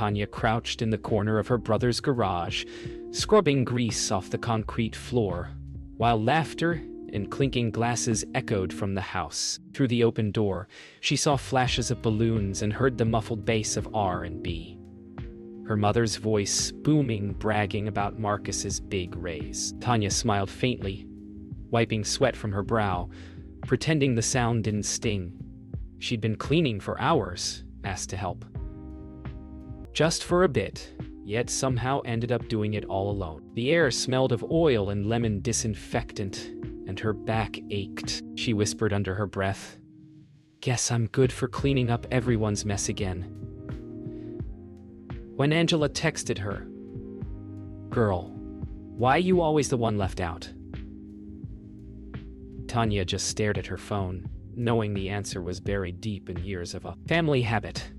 Tanya crouched in the corner of her brother's garage, scrubbing grease off the concrete floor, while laughter and clinking glasses echoed from the house. Through the open door, she saw flashes of balloons and heard the muffled bass of R&B. Her mother's voice booming, bragging about Marcus's big raise. Tanya smiled faintly, wiping sweat from her brow, pretending the sound didn't sting. She'd been cleaning for hours, asked to help. Just for a bit, yet somehow ended up doing it all alone. The air smelled of oil and lemon disinfectant, and her back ached. She whispered under her breath, "Guess I'm good for cleaning up everyone's mess again." When Angela texted her, "Girl, why you always the one left out?" Tanya just stared at her phone, knowing the answer was buried deep in years of a family habit.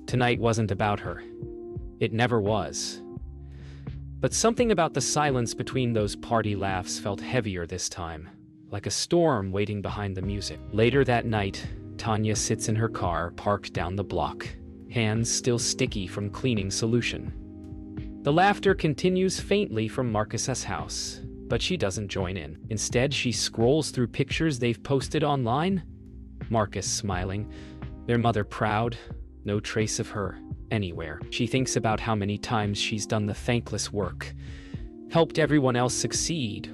Tonight wasn't about her. It never was. But something about the silence between those party laughs felt heavier this time, like a storm waiting behind the music. Later that night, Tanya sits in her car parked down the block, hands still sticky from cleaning solution. The laughter continues faintly from Marcus's house, but she doesn't join in. Instead, she scrolls through pictures they've posted online. Marcus smiling, their mother proud, no trace of her anywhere. She thinks about how many times she's done the thankless work, helped everyone else succeed,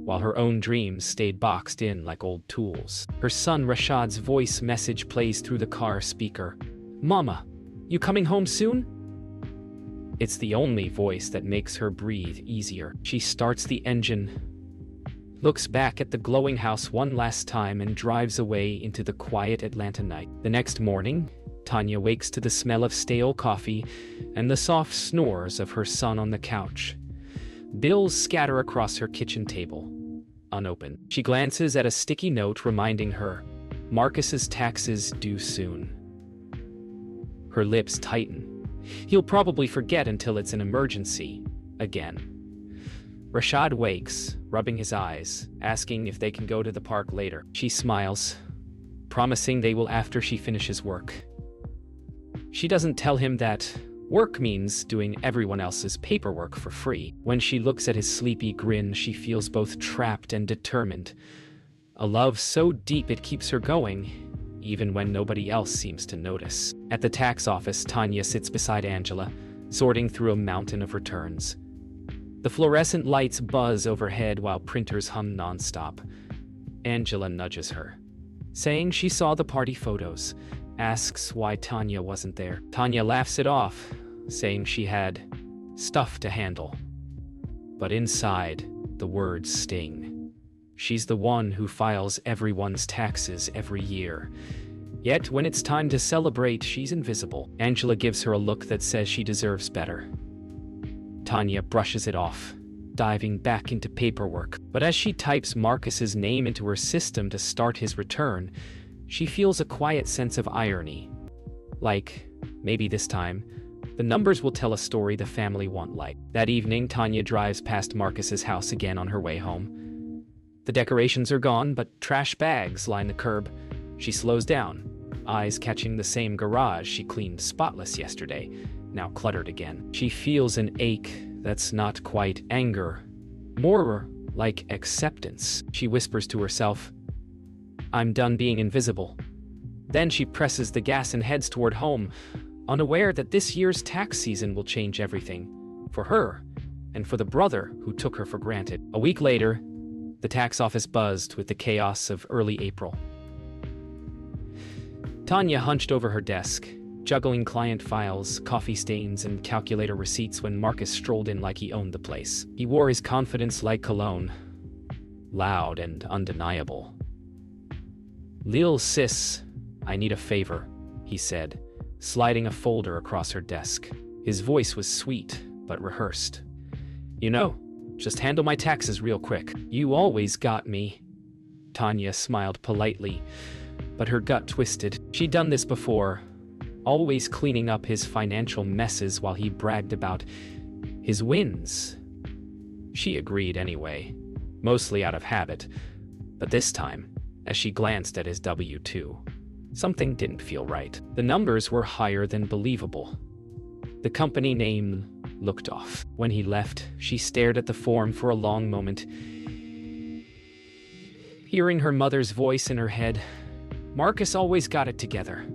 while her own dreams stayed boxed in like old tools. Her son Rashad's voice message plays through the car speaker. "Mama, you coming home soon?" It's the only voice that makes her breathe easier. She starts the engine, looks back at the glowing house one last time, and drives away into the quiet Atlanta night. The next morning, Tanya wakes to the smell of stale coffee and the soft snores of her son on the couch. Bills scatter across her kitchen table, unopened. She glances at a sticky note reminding her, Marcus's taxes due soon. Her lips tighten. He'll probably forget until it's an emergency, again. Rashad wakes, rubbing his eyes, asking if they can go to the park later. She smiles, promising they will after she finishes work. She doesn't tell him that work means doing everyone else's paperwork for free. When she looks at his sleepy grin, she feels both trapped and determined. A love so deep it keeps her going, even when nobody else seems to notice. At the tax office, Tanya sits beside Angela, sorting through a mountain of returns. The fluorescent lights buzz overhead while printers hum nonstop. Angela nudges her, saying she saw the party photos, asks why Tanya wasn't there. Tanya laughs it off, saying she had stuff to handle. But inside, the words sting. She's the one who files everyone's taxes every year. Yet when it's time to celebrate, she's invisible. Angela gives her a look that says she deserves better. Tanya brushes it off, diving back into paperwork. But as she types Marcus's name into her system to start his return, she feels a quiet sense of irony. Like, maybe this time, the numbers will tell a story the family won't like. That evening, Tanya drives past Marcus's house again on her way home. The decorations are gone, but trash bags line the curb. She slows down, eyes catching the same garage she cleaned spotless yesterday, now cluttered again. She feels an ache that's not quite anger, more like acceptance. She whispers to herself, "I'm done being invisible." Then she presses the gas and heads toward home, unaware that this year's tax season will change everything, for her, and for the brother who took her for granted. A week later, the tax office buzzed with the chaos of early April. Tanya hunched over her desk, juggling client files, coffee stains, and calculator receipts when Marcus strolled in like he owned the place. He wore his confidence like cologne, loud and undeniable. "Lil sis, I need a favor," he said, sliding a folder across her desk. His voice was sweet, but rehearsed. "You know, just handle my taxes real quick." "You always got me." Tanya smiled politely, but her gut twisted. She'd done this before, always cleaning up his financial messes while he bragged about his wins. She agreed anyway, mostly out of habit, but this time, as she glanced at his W-2, Something didn't feel right. The numbers were higher than believable. The company name looked off. When he left, she stared at the form for a long moment. Hearing her mother's voice in her head, Marcus always got it together.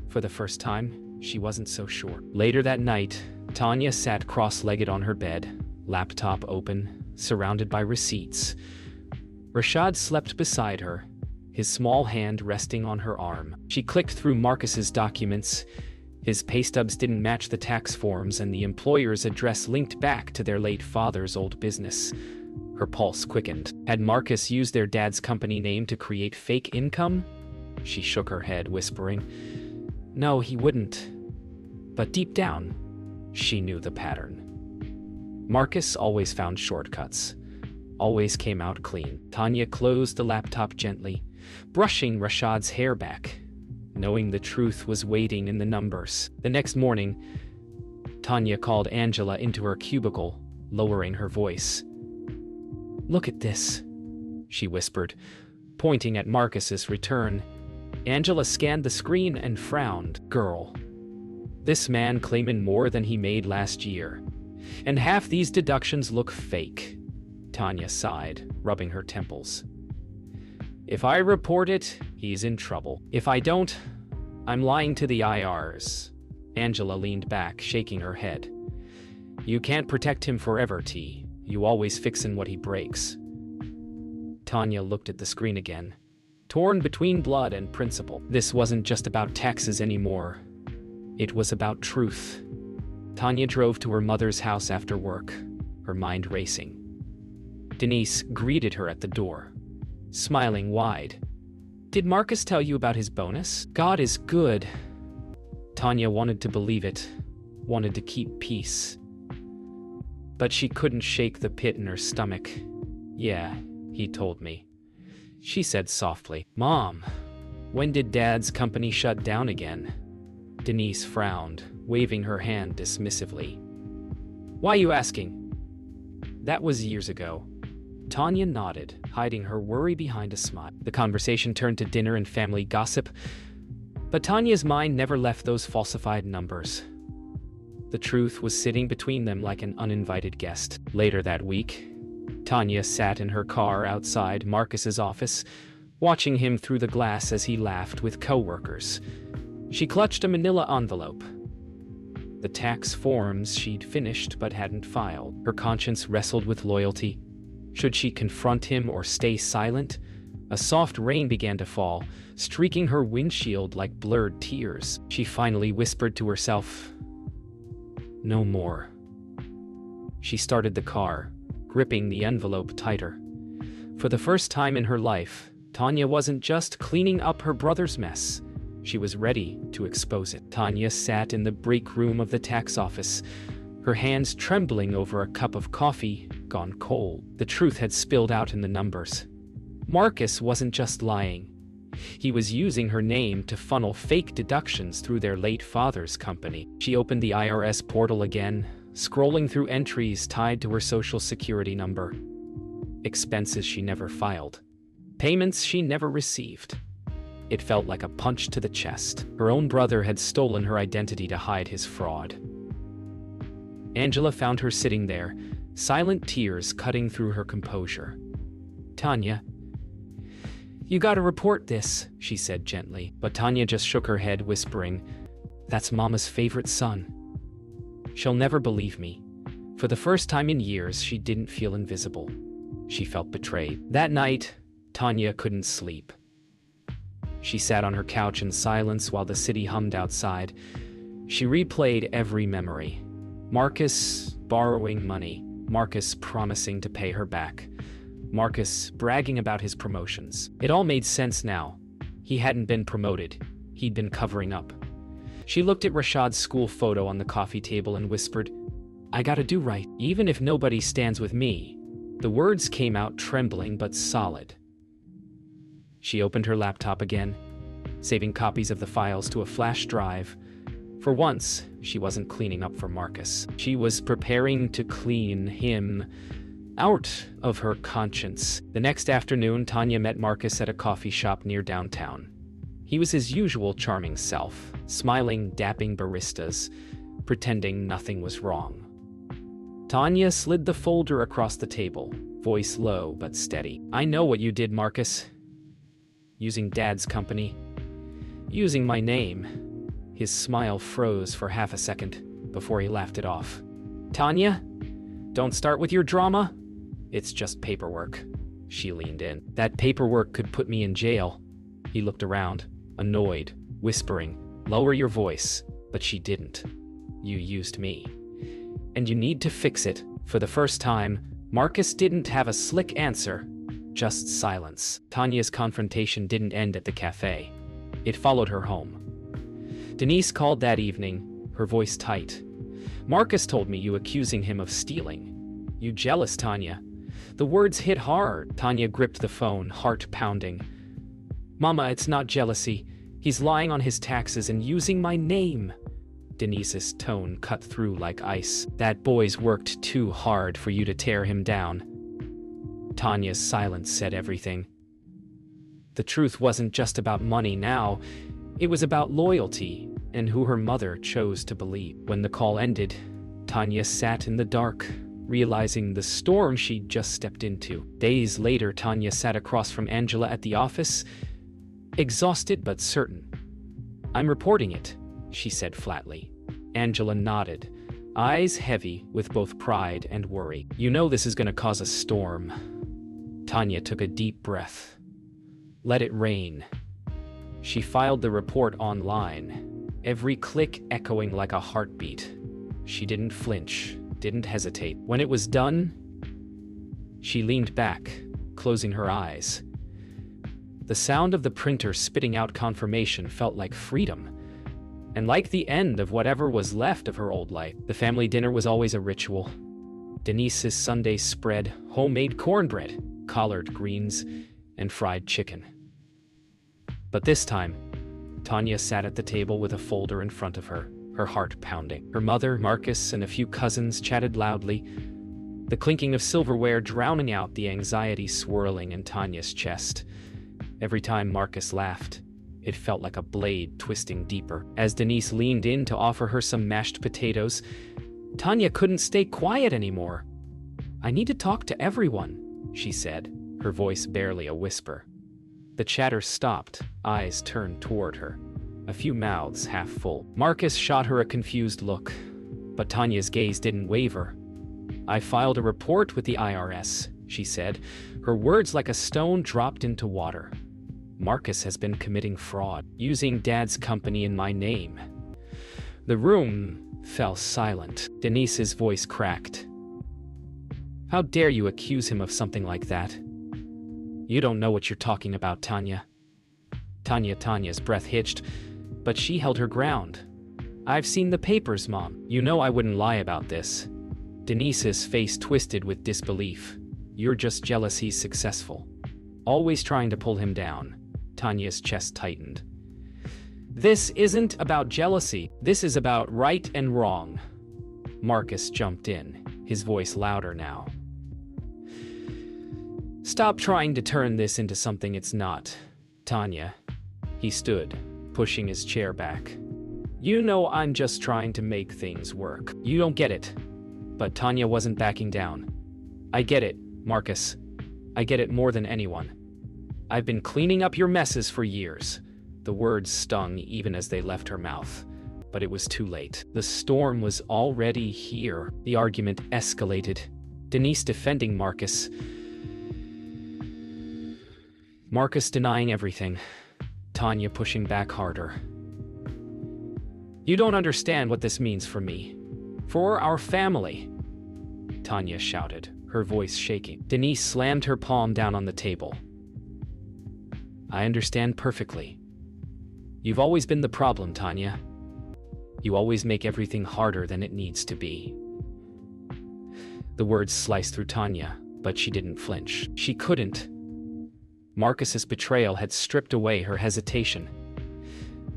For the first time, she wasn't so sure. Later that night, Tanya sat cross-legged on her bed, laptop open, surrounded by receipts. Rashad slept beside her, his small hand resting on her arm. She clicked through Marcus's documents. His pay stubs didn't match the tax forms, and the employer's address linked back to their late father's old business. Her pulse quickened. Had Marcus used their dad's company name to create fake income? She shook her head, whispering, "No, he wouldn't." But deep down, she knew the pattern. Marcus always found shortcuts, always came out clean. Tanya closed the laptop gently, brushing Rashad's hair back, knowing the truth was waiting in the numbers. The next morning, Tanya called Angela into her cubicle, lowering her voice. "Look at this," she whispered, pointing at Marcus's return. Angela scanned the screen and frowned. "Girl, this man claiming more than he made last year. And half these deductions look fake." Tanya sighed, rubbing her temples. "If I report it, he's in trouble. If I don't, I'm lying to the IRs." Angela leaned back, shaking her head. "You can't protect him forever, T. You always fixin' what he breaks." Tanya looked at the screen again, torn between blood and principle. This wasn't just about taxes anymore. It was about truth. Tanya drove to her mother's house after work, her mind racing. Denise greeted her at the door, smiling wide. "Did Marcus tell you about his bonus? God is good." Tanya wanted to believe it, wanted to keep peace. But she couldn't shake the pit in her stomach. "Yeah, he told me," she said softly. "Mom, when did Dad's company shut down again?" Denise frowned, waving her hand dismissively. "Why you asking?" "That was years ago." Tanya nodded, hiding her worry behind a smile. The conversation turned to dinner and family gossip, but Tanya's mind never left those falsified numbers. The truth was sitting between them like an uninvited guest. Later that week, Tanya sat in her car outside Marcus's office, watching him through the glass as he laughed with coworkers. She clutched a manila envelope. The tax forms she'd finished but hadn't filed. Her conscience wrestled with loyalty. Should she confront him or stay silent? A soft rain began to fall, streaking her windshield like blurred tears. She finally whispered to herself, "No more." She started the car, gripping the envelope tighter. For the first time in her life, Tanya wasn't just cleaning up her brother's mess. She was ready to expose it. Tanya sat in the break room of the tax office, her hands trembling over a cup of coffee gone cold. The truth had spilled out in the numbers. Marcus wasn't just lying. He was using her name to funnel fake deductions through their late father's company. She opened the IRS portal again, scrolling through entries tied to her social security number. Expenses she never filed. Payments she never received. It felt like a punch to the chest. Her own brother had stolen her identity to hide his fraud. Angela found her sitting there, silent tears cutting through her composure. "Tanya, you gotta report this," she said gently. But Tanya just shook her head, whispering, "That's Mama's favorite son. She'll never believe me." For the first time in years, she didn't feel invisible. She felt betrayed. That night, Tanya couldn't sleep. She sat on her couch in silence while the city hummed outside. She replayed every memory. Marcus borrowing money. Marcus promising to pay her back. Marcus bragging about his promotions. It all made sense now. He hadn't been promoted. He'd been covering up. She looked at Rashad's school photo on the coffee table and whispered, "I gotta do right, even if nobody stands with me." The words came out trembling but solid. She opened her laptop again, saving copies of the files to a flash drive. For once, she wasn't cleaning up for Marcus. She was preparing to clean him out of her conscience. The next afternoon, Tanya met Marcus at a coffee shop near downtown. He was his usual charming self, smiling, dapping baristas, pretending nothing was wrong. Tanya slid the folder across the table, voice low but steady. "I know what you did, Marcus. Using Dad's company. Using my name." His smile froze for half a second before he laughed it off. "Tanya, don't start with your drama. It's just paperwork." She leaned in. "That paperwork could put me in jail." He looked around, annoyed, whispering, "Lower your voice." But she didn't. "You used me. And you need to fix it." For the first time, Marcus didn't have a slick answer, just silence. Tanya's confrontation didn't end at the cafe. It followed her home. Denise called that evening, her voice tight. "Marcus told me you accusing him of stealing. You jealous, Tanya?" The words hit hard. Tanya gripped the phone, heart pounding. "Mama, it's not jealousy. He's lying on his taxes and using my name." Denise's tone cut through like ice. "That boy's worked too hard for you to tear him down." Tanya's silence said everything. The truth wasn't just about money now. It was about loyalty and who her mother chose to believe. When the call ended, Tanya sat in the dark, realizing the storm she'd just stepped into. Days later, Tanya sat across from Angela at the office, exhausted but certain. "I'm reporting it," she said flatly. Angela nodded, eyes heavy with both pride and worry. "You know this is going to cause a storm." Tanya took a deep breath. "Let it rain." She filed the report online, every click echoing like a heartbeat. She didn't flinch, didn't hesitate. When it was done, she leaned back, closing her eyes. The sound of the printer spitting out confirmation felt like freedom, and like the end of whatever was left of her old life. The family dinner was always a ritual. Denise's Sunday spread, homemade cornbread, collard greens, and fried chicken. But this time, Tanya sat at the table with a folder in front of her, her heart pounding. Her mother, Marcus, and a few cousins chatted loudly, the clinking of silverware drowning out the anxiety swirling in Tanya's chest. Every time Marcus laughed, it felt like a blade twisting deeper. As Denise leaned in to offer her some mashed potatoes, Tanya couldn't stay quiet anymore. "I need to talk to everyone," she said, her voice barely a whisper. The chatter stopped, eyes turned toward her, a few mouths half full. Marcus shot her a confused look, but Tanya's gaze didn't waver. "I filed a report with the IRS," she said, her words like a stone dropped into water. "Marcus has been committing fraud, using Dad's company in my name." The room fell silent. Denise's voice cracked. "How dare you accuse him of something like that? You don't know what you're talking about, Tanya." Tanya's breath hitched, but she held her ground. "I've seen the papers, Mom. You know I wouldn't lie about this." Denise's face twisted with disbelief. "You're just jealous he's successful. Always trying to pull him down." Tanya's chest tightened. "This isn't about jealousy. This is about right and wrong." Marcus jumped in, his voice louder now. "Stop trying to turn this into something it's not, Tanya." He stood, pushing his chair back. "You know I'm just trying to make things work. You don't get it." But Tanya wasn't backing down. "I get it, Marcus. I get it more than anyone. I've been cleaning up your messes for years." The words stung even as they left her mouth. But it was too late. The storm was already here. The argument escalated. Denise defending Marcus. Marcus denying everything. Tanya pushing back harder. "You don't understand what this means for me. For our family," Tanya shouted, her voice shaking. Denise slammed her palm down on the table. "I understand perfectly. You've always been the problem, Tanya. You always make everything harder than it needs to be." The words sliced through Tanya, but she didn't flinch. She couldn't. Marcus's betrayal had stripped away her hesitation.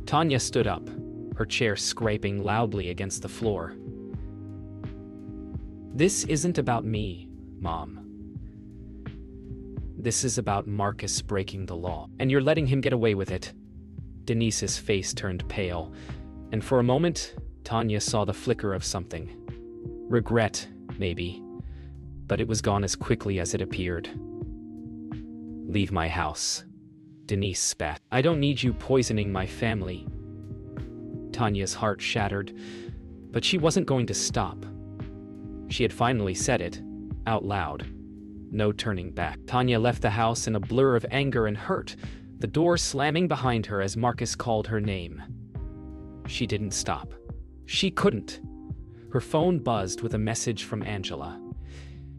Tanya stood up, her chair scraping loudly against the floor. "This isn't about me, Mom. This is about Marcus breaking the law, and you're letting him get away with it." Denise's face turned pale, and for a moment, Tanya saw the flicker of something. Regret, maybe, but it was gone as quickly as it appeared. "Leave my house," Denise spat. "I don't need you poisoning my family." Tanya's heart shattered, but she wasn't going to stop. She had finally said it, out loud. No turning back. Tanya left the house in a blur of anger and hurt, the door slamming behind her as Marcus called her name. She didn't stop. She couldn't. Her phone buzzed with a message from Angela.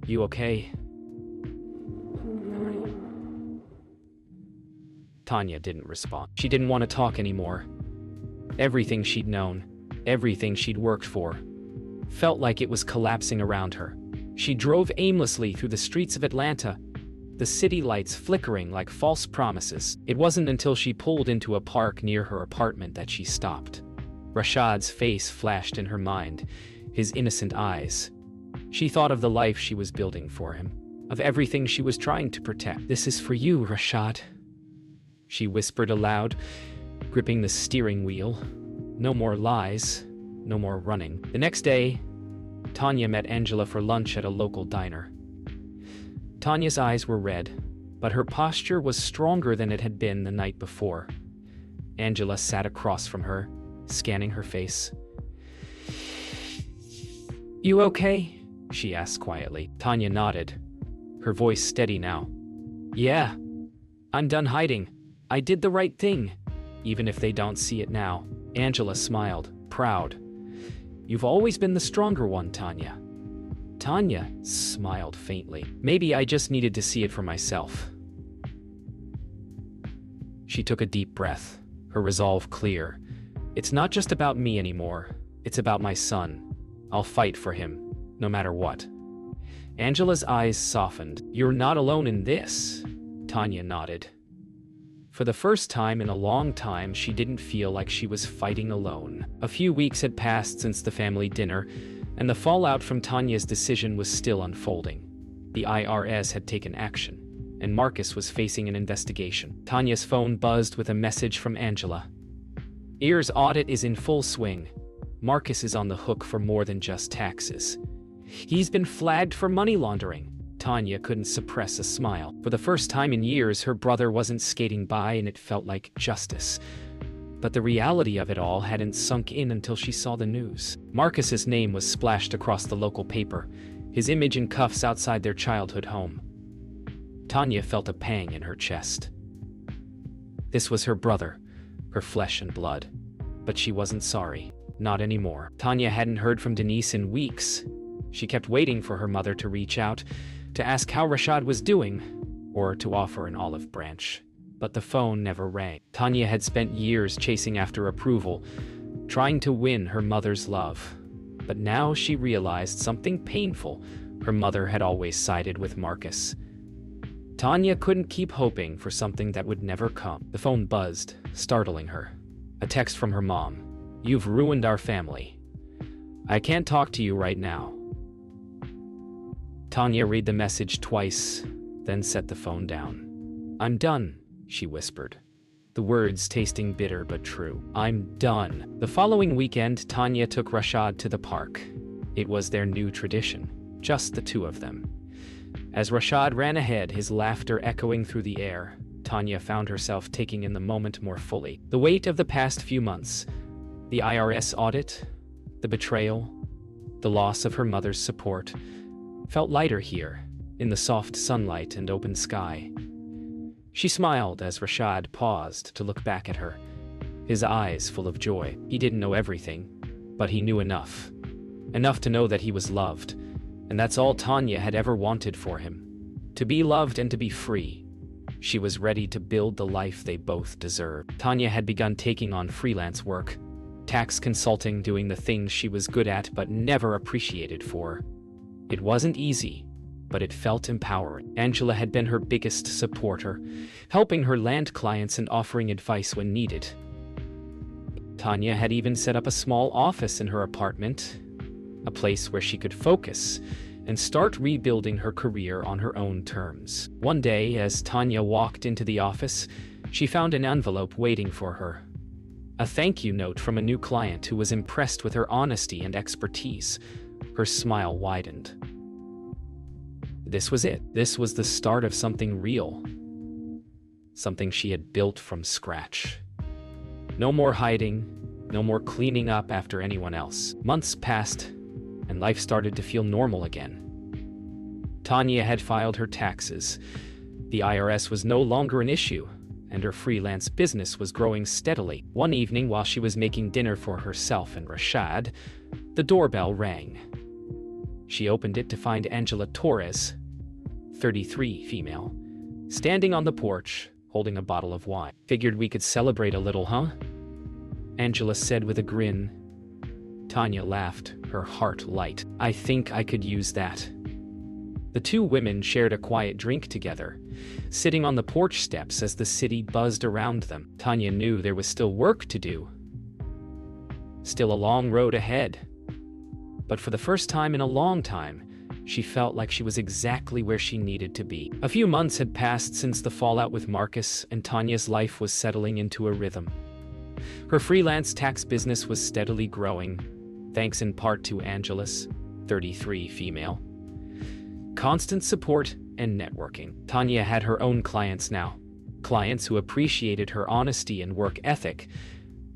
"You okay?" Tanya didn't respond. She didn't want to talk anymore. Everything she'd known, everything she'd worked for, felt like it was collapsing around her. She drove aimlessly through the streets of Atlanta, the city lights flickering like false promises. It wasn't until she pulled into a park near her apartment that she stopped. Rashad's face flashed in her mind, his innocent eyes. She thought of the life she was building for him, of everything she was trying to protect. "This is for you, Rashad," she whispered aloud, gripping the steering wheel. No more lies, no more running. The next day, Tanya met Angela for lunch at a local diner. Tanya's eyes were red, but her posture was stronger than it had been the night before. Angela sat across from her, scanning her face. "You okay?" she asked quietly. Tanya nodded, her voice steady now. "Yeah, I'm done hiding. I did the right thing, even if they don't see it now." Angela smiled, proud. "You've always been the stronger one, Tanya." Tanya smiled faintly. "Maybe I just needed to see it for myself." She took a deep breath, her resolve clear. "It's not just about me anymore. It's about my son. I'll fight for him, no matter what." Angela's eyes softened. "You're not alone in this," Tanya nodded. For the first time in a long time, she didn't feel like she was fighting alone. A few weeks had passed since the family dinner, and the fallout from Tanya's decision was still unfolding. The IRS had taken action, and Marcus was facing an investigation. Tanya's phone buzzed with a message from Angela. "Ear's audit is in full swing. Marcus is on the hook for more than just taxes. He's been flagged for money laundering." Tanya couldn't suppress a smile. For the first time in years, her brother wasn't skating by, and it felt like justice. But the reality of it all hadn't sunk in until she saw the news. Marcus's name was splashed across the local paper, his image in cuffs outside their childhood home. Tanya felt a pang in her chest. This was her brother, her flesh and blood. But she wasn't sorry. Not anymore. Tanya hadn't heard from Denise in weeks. She kept waiting for her mother to reach out, to ask how Rashad was doing, or to offer an olive branch. But the phone never rang. Tanya had spent years chasing after approval, trying to win her mother's love. But now she realized something painful. Her mother had always sided with Marcus. Tanya couldn't keep hoping for something that would never come. The phone buzzed, startling her. A text from her mom. "You've ruined our family. I can't talk to you right now." Tanya read the message twice, then set the phone down. "I'm done," she whispered, the words tasting bitter but true. "I'm done." The following weekend, Tanya took Rashad to the park. It was their new tradition, just the two of them. As Rashad ran ahead, his laughter echoing through the air, Tanya found herself taking in the moment more fully. The weight of the past few months, the IRS audit, the betrayal, the loss of her mother's support, felt lighter here, in the soft sunlight and open sky. She smiled as Rashad paused to look back at her, his eyes full of joy. He didn't know everything, but he knew enough. Enough to know that he was loved, and that's all Tanya had ever wanted for him. To be loved and to be free. She was ready to build the life they both deserved. Tanya had begun taking on freelance work, tax consulting, doing the things she was good at but never appreciated for. It wasn't easy, but it felt empowering. Angela had been her biggest supporter, helping her land clients and offering advice when needed. Tanya had even set up a small office in her apartment, a place where she could focus and start rebuilding her career on her own terms. One day, as Tanya walked into the office, she found an envelope waiting for her, A thank you note from a new client who was impressed with her honesty and expertise. Her smile widened. This was it. This was the start of something real. Something she had built from scratch. No more hiding, no more cleaning up after anyone else. Months passed, and life started to feel normal again. Tanya had filed her taxes. The IRS was no longer an issue, and her freelance business was growing steadily. One evening, while she was making dinner for herself and Rashad, the doorbell rang. She opened it to find Angela Torres, 33, female, standing on the porch, holding a bottle of wine. "Figured we could celebrate a little, huh?" Angela said with a grin. Tanya laughed, her heart light. "I think I could use that." The two women shared a quiet drink together, sitting on the porch steps as the city buzzed around them. Tanya knew there was still work to do. Still a long road ahead. But for the first time in a long time, she felt like she was exactly where she needed to be. A few months had passed since the fallout with Marcus, and Tanya's life was settling into a rhythm. Her freelance tax business was steadily growing, thanks in part to Angela's, 33, female, constant support and networking. Tanya had her own clients now, clients who appreciated her honesty and work ethic,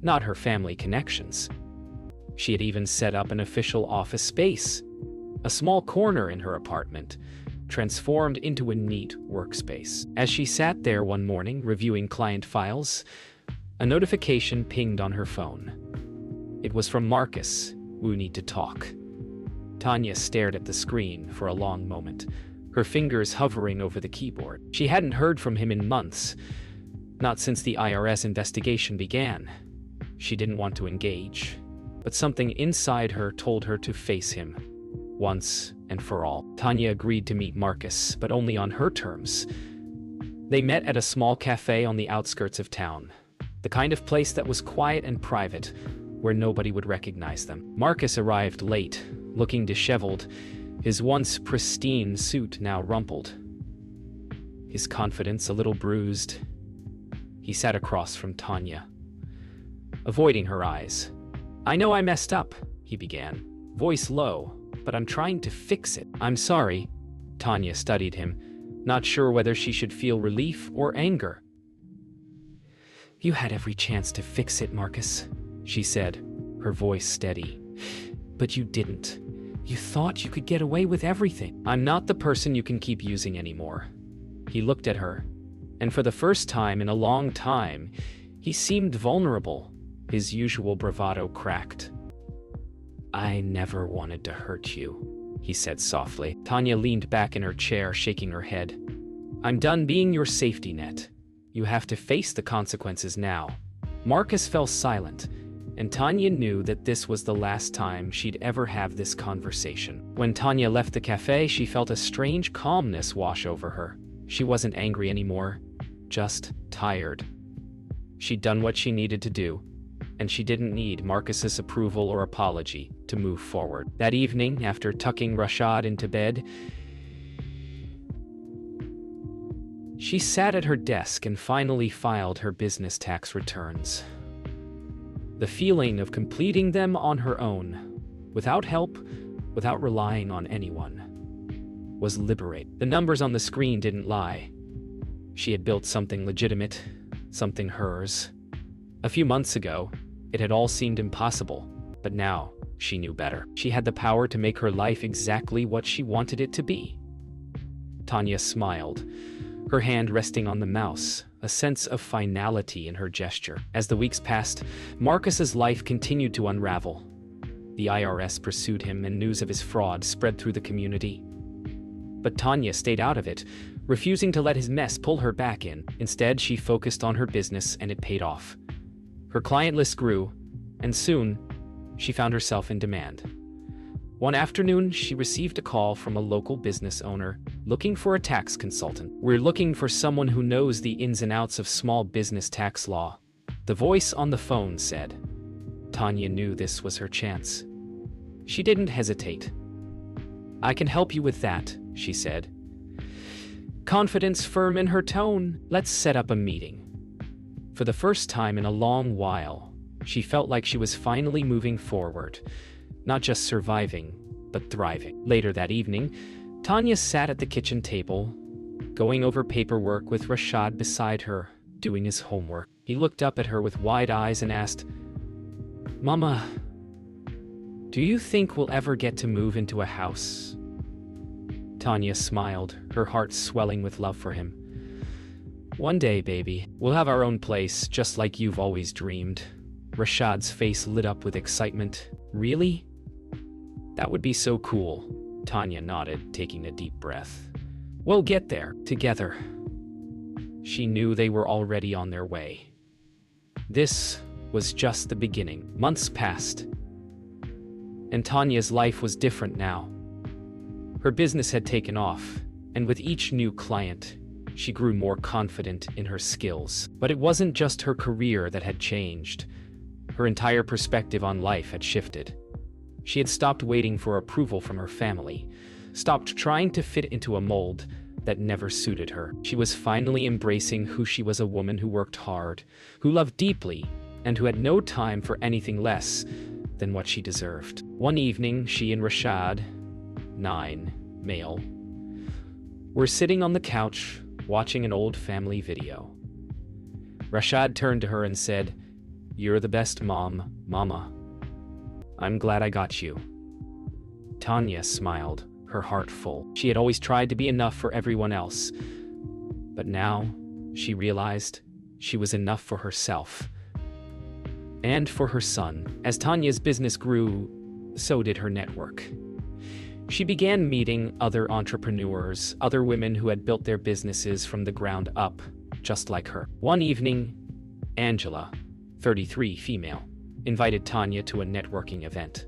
not her family connections. She had even set up an official office space, a small corner in her apartment, transformed into a neat workspace. As she sat there one morning reviewing client files, a notification pinged on her phone. It was from Marcus. "We need to talk." Tanya stared at the screen for a long moment, her fingers hovering over the keyboard. She hadn't heard from him in months, not since the IRS investigation began. She didn't want to engage, but something inside her told her to face him, once and for all. Tanya agreed to meet Marcus, but only on her terms. They met at a small cafe on the outskirts of town, the kind of place that was quiet and private, where nobody would recognize them. Marcus arrived late, looking disheveled, his once pristine suit now rumpled, his confidence a little bruised. He sat across from Tanya, avoiding her eyes. "I know I messed up," he began, voice low, "but I'm trying to fix it." "I'm sorry." Tanya studied him, not sure whether she should feel relief or anger. "You had every chance to fix it, Marcus," she said, her voice steady. "But you didn't. You thought you could get away with everything." "I'm not the person you can keep using anymore." He looked at her, and for the first time in a long time, he seemed vulnerable, his usual bravado cracked. "I never wanted to hurt you," he said softly. Tanya leaned back in her chair, shaking her head. "I'm done being your safety net. You have to face the consequences now." Marcus fell silent, and Tanya knew that this was the last time she'd ever have this conversation. When Tanya left the cafe, she felt a strange calmness wash over her. She wasn't angry anymore, just tired. She'd done what she needed to do, and she didn't need Marcus's approval or apology to move forward. That evening, after tucking Rashad into bed, she sat at her desk and finally filed her business tax returns. The feeling of completing them on her own, without help, without relying on anyone, was liberating. The numbers on the screen didn't lie. She had built something legitimate, something hers. A few months ago, it had all seemed impossible, but now she knew better. She had the power to make her life exactly what she wanted it to be. Tanya smiled, her hand resting on the mouse, a sense of finality in her gesture. As the weeks passed, Marcus's life continued to unravel. The IRS pursued him, and news of his fraud spread through the community. But Tanya stayed out of it, refusing to let his mess pull her back in. Instead, she focused on her business, and it paid off. Her client list grew, and soon, she found herself in demand. One afternoon, she received a call from a local business owner looking for a tax consultant. "We're looking for someone who knows the ins and outs of small business tax law," the voice on the phone said. Tanya knew this was her chance. She didn't hesitate. "I can help you with that," she said, confidence firm in her tone. "Let's set up a meeting." For the first time in a long while, She felt like she was finally moving forward, not just surviving, but thriving. Later that evening, Tanya sat at the kitchen table, going over paperwork with Rashad beside her, doing his homework. He looked up at her with wide eyes and asked, "Mama, do you think we'll ever get to move into a house?" Tanya smiled, her heart swelling with love for him. "One day, baby, we'll have our own place, just like you've always dreamed." Rashad's face lit up with excitement. "Really? That would be so cool." Tanya nodded, taking a deep breath. "We'll get there, together." She knew they were already on their way. This was just the beginning. Months passed, and Tanya's life was different now. Her business had taken off, and with each new client, she grew more confident in her skills. But it wasn't just her career that had changed. Her entire perspective on life had shifted. She had stopped waiting for approval from her family, stopped trying to fit into a mold that never suited her. She was finally embracing who she was, a woman who worked hard, who loved deeply, and who had no time for anything less than what she deserved. One evening, she and Rashad, 9, male, were sitting on the couch watching an old family video. Rashad turned to her and said, "You're the best mom, Mama. I'm glad I got you." Tanya smiled, her heart full. She had always tried to be enough for everyone else, but now she realized she was enough for herself and for her son. As Tanya's business grew, so did her network. She began meeting other entrepreneurs, other women who had built their businesses from the ground up, just like her. One evening, Angela, 33, female, invited Tanya to a networking event.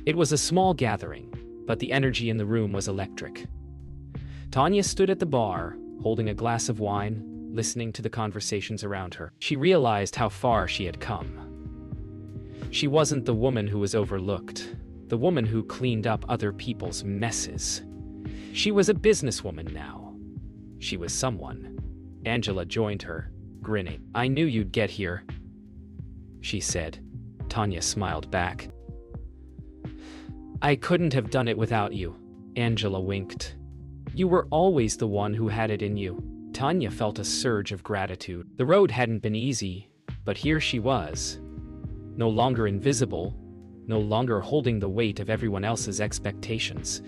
It was a small gathering, but the energy in the room was electric. Tanya stood at the bar, holding a glass of wine, listening to the conversations around her. She realized how far she had come. She wasn't the woman who was overlooked, the woman who cleaned up other people's messes. She was a businesswoman now. She was someone. Angela joined her, grinning. "I knew you'd get here," she said. Tanya smiled back. "I couldn't have done it without you," Angela winked. "You were always the one who had it in you." Tanya felt a surge of gratitude. The road hadn't been easy, but here she was, no longer invisible, no longer holding the weight of everyone else's expectations.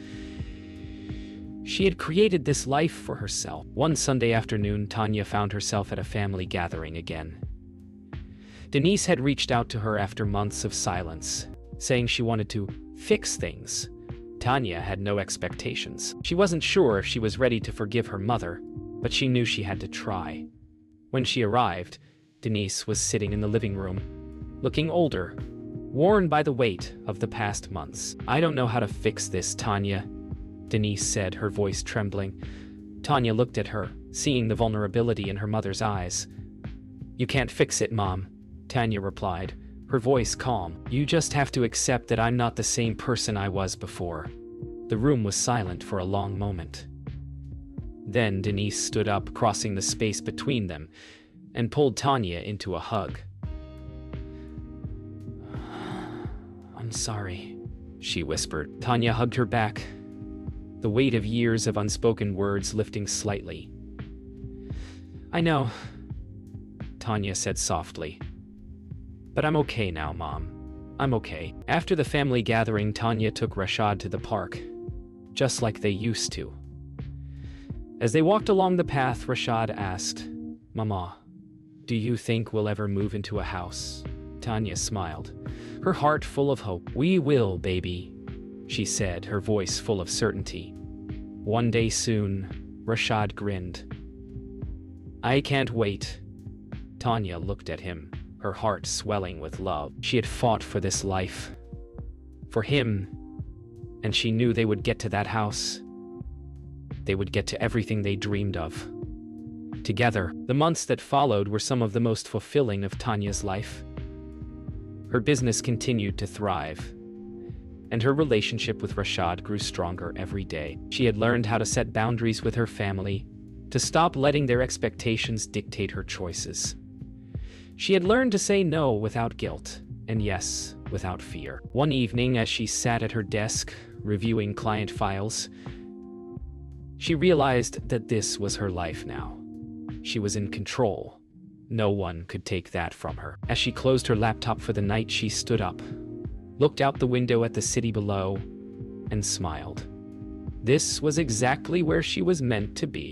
She had created this life for herself. One Sunday afternoon, Tanya found herself at a family gathering again. Denise had reached out to her after months of silence, saying she wanted to fix things. Tanya had no expectations. She wasn't sure if she was ready to forgive her mother, but she knew she had to try. When she arrived, Denise was sitting in the living room, looking older, worn by the weight of the past months. "I don't know how to fix this, Tanya," Denise said, her voice trembling. Tanya looked at her, seeing the vulnerability in her mother's eyes. "You can't fix it, Mom," Tanya replied, her voice calm. "You just have to accept that I'm not the same person I was before." The room was silent for a long moment. Then Denise stood up, crossing the space between them, and pulled Tanya into a hug. "I'm sorry," she whispered. Tanya hugged her back, the weight of years of unspoken words lifting slightly. "I know," Tanya said softly. "But I'm okay now, Mom. I'm okay." After the family gathering, Tanya took Rashad to the park, just like they used to. As they walked along the path, Rashad asked, "Mama, do you think we'll ever move into a house?" Tanya smiled, her heart full of hope. "We will, baby," she said, her voice full of certainty. "One day soon," Rashad grinned. "I can't wait." Tanya looked at him, her heart swelling with love. She had fought for this life, for him, and she knew they would get to that house. They would get to everything they dreamed of. Together, the months that followed were some of the most fulfilling of Tanya's life. Her business continued to thrive, and her relationship with Rashad grew stronger every day. She had learned how to set boundaries with her family, to stop letting their expectations dictate her choices. She had learned to say no without guilt, and yes, without fear. One evening, as she sat at her desk, reviewing client files, she realized that this was her life now. She was in control. No one could take that from her. As she closed her laptop for the night, she stood up, looked out the window at the city below, and smiled. This was exactly where she was meant to be.